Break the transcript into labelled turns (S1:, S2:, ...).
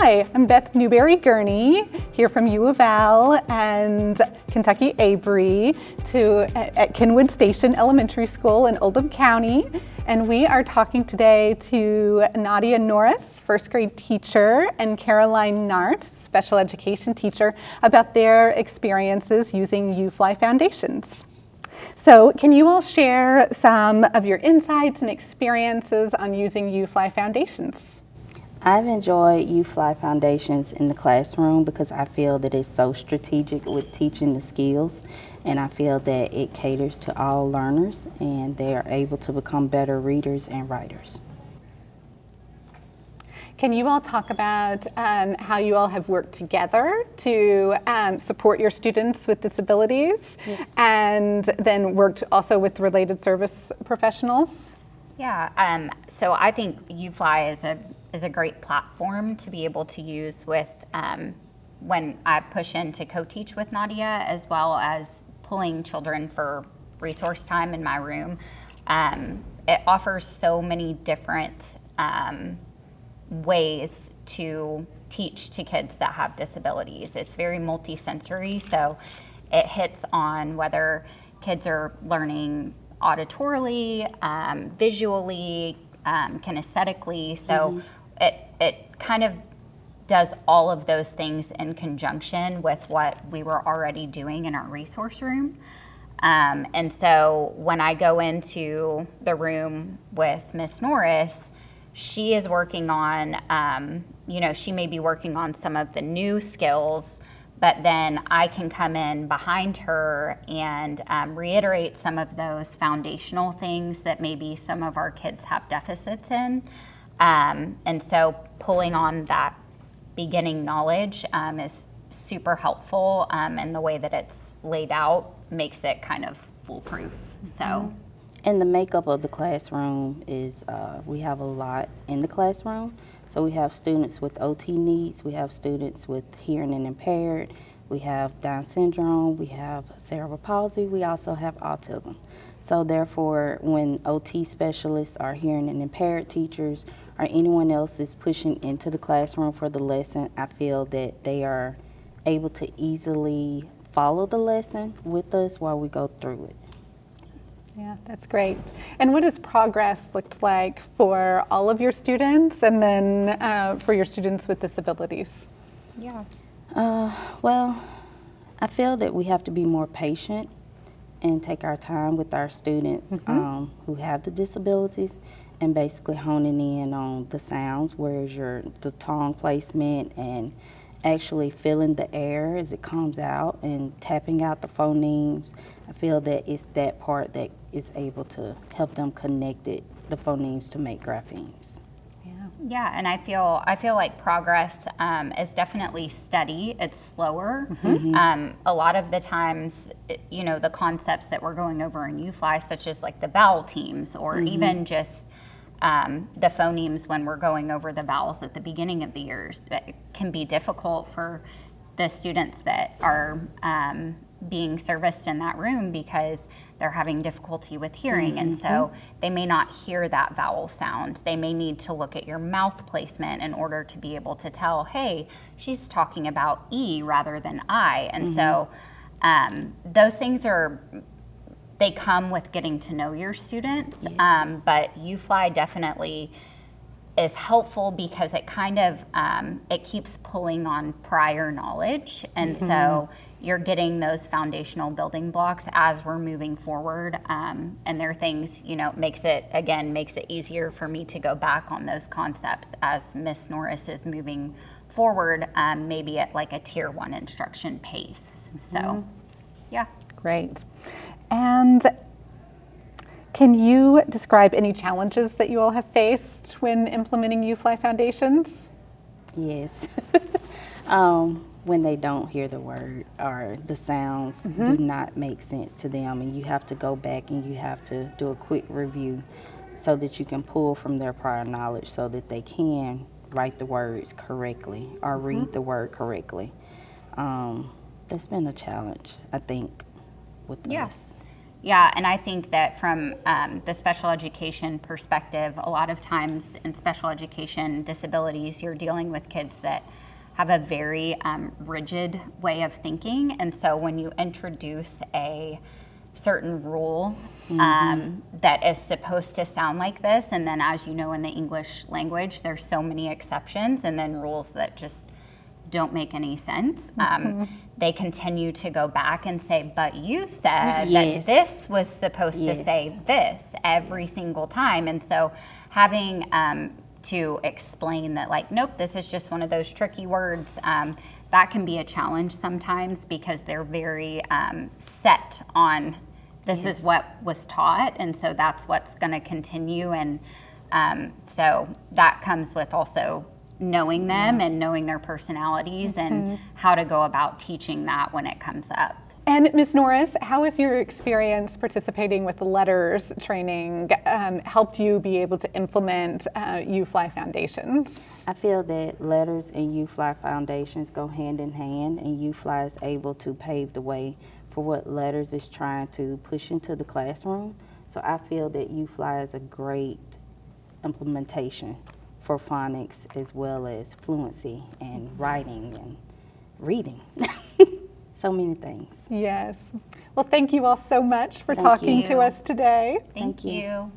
S1: Hi, I'm Beth Newberry-Gurney here from U of L and Kentucky A-Bree at Kenwood Station Elementary School in Oldham County. And we are talking today to Nadia Norris, first grade teacher, and Caroline Nauert, special education teacher, about their experiences using UFLI foundations. So can you all share some of your insights and experiences on using UFLI foundations?
S2: I've enjoyed UFLI foundations in the classroom because I feel that it's so strategic with teaching the skills, and I feel that it caters to all learners and they are able to become better readers and writers.
S1: Can you all talk about how you all have worked together to support your students with disabilities?
S2: Yes.
S1: And then worked also with related service professionals?
S3: Yeah, so I think UFLI is a great platform to be able to use with when I push in to co-teach with Nadia, as well as pulling children for resource time in my room. It offers so many different ways to teach to kids that have disabilities. It's very multisensory, so it hits on whether kids are learning auditorily, visually, kinesthetically. So it kind of does all of those things in conjunction with what we were already doing in our resource room. And so when I go into the room with Miss Norris, she is working on, she may be working on some of the new skills, but then I can come in behind her and reiterate some of those foundational things that maybe some of our kids have deficits in. And so pulling on that beginning knowledge is super helpful, and the way that it's laid out makes it kind of foolproof. So.
S2: And the makeup of the classroom is, we have a lot in the classroom. So we have students with OT needs, we have students with hearing and impaired, we have Down syndrome, we have cerebral palsy, we also have autism. So therefore, when OT specialists or hearing and impaired teachers or anyone else is pushing into the classroom for the lesson, I feel that they are able to easily follow the lesson with us while we go through it.
S1: Yeah, that's great. And what has progress looked like for all of your students and then for your students with disabilities?
S3: Yeah.
S2: Well, I feel that we have to be more patient and take our time with our students who have the disabilities, and basically honing in on the sounds, where's the tongue placement, and actually feeling the air as it comes out and tapping out the phonemes. I feel that it's that part that is able to help them connect the phonemes to make graphemes.
S3: Yeah, and I feel like progress is definitely steady. It's slower. A lot of the times, the concepts that we're going over in UFLI, such as like the vowel teams, or even just the phonemes when we're going over the vowels at the beginning of the years, it can be difficult for the students that are being serviced in that room because they're having difficulty with hearing, and so they may not hear that vowel sound. They may need to look at your mouth placement in order to be able to tell, hey, she's talking about E rather than I. And so those things they come with getting to know your students, but UFLI definitely is helpful because it kind of it keeps pulling on prior knowledge, and so you're getting those foundational building blocks as we're moving forward, and there are things, makes it easier for me to go back on those concepts as Miss Norris is moving forward, maybe at like a tier 1 instruction pace. So yeah.
S1: Great. And can you describe any challenges that you all have faced when implementing UFLI foundations?
S2: Yes. When they don't hear the word or the sounds do not make sense to them, and you have to go back and you have to do a quick review so that you can pull from their prior knowledge so that they can write the words correctly or read the word correctly. That's been a challenge, I think, with us.
S3: Yeah, and I think that from the special education perspective, a lot of times in special education disabilities, you're dealing with kids that have a very rigid way of thinking. And so when you introduce a certain rule that is supposed to sound like this, and then as you know in the English language, there's so many exceptions and then rules that just don't make any sense. They continue to go back and say, but you said that this was supposed to say this every single time. And so having to explain that, like, nope, this is just one of those tricky words, that can be a challenge sometimes because they're very set on this is what was taught, and so that's what's going to continue. And so that comes with also knowing them and knowing their personalities and how to go about teaching that when it comes up.
S1: And Ms. Norris, how has your experience participating with the letters training helped you be able to implement UFLI foundations?
S2: I feel that letters and UFLI foundations go hand in hand, and UFLI is able to pave the way for what letters is trying to push into the classroom. So I feel that UFLI is a great implementation for phonics as well as fluency and writing and reading. So many things.
S1: Yes. Well, thank you all so much for talking to us today.
S3: Thank you.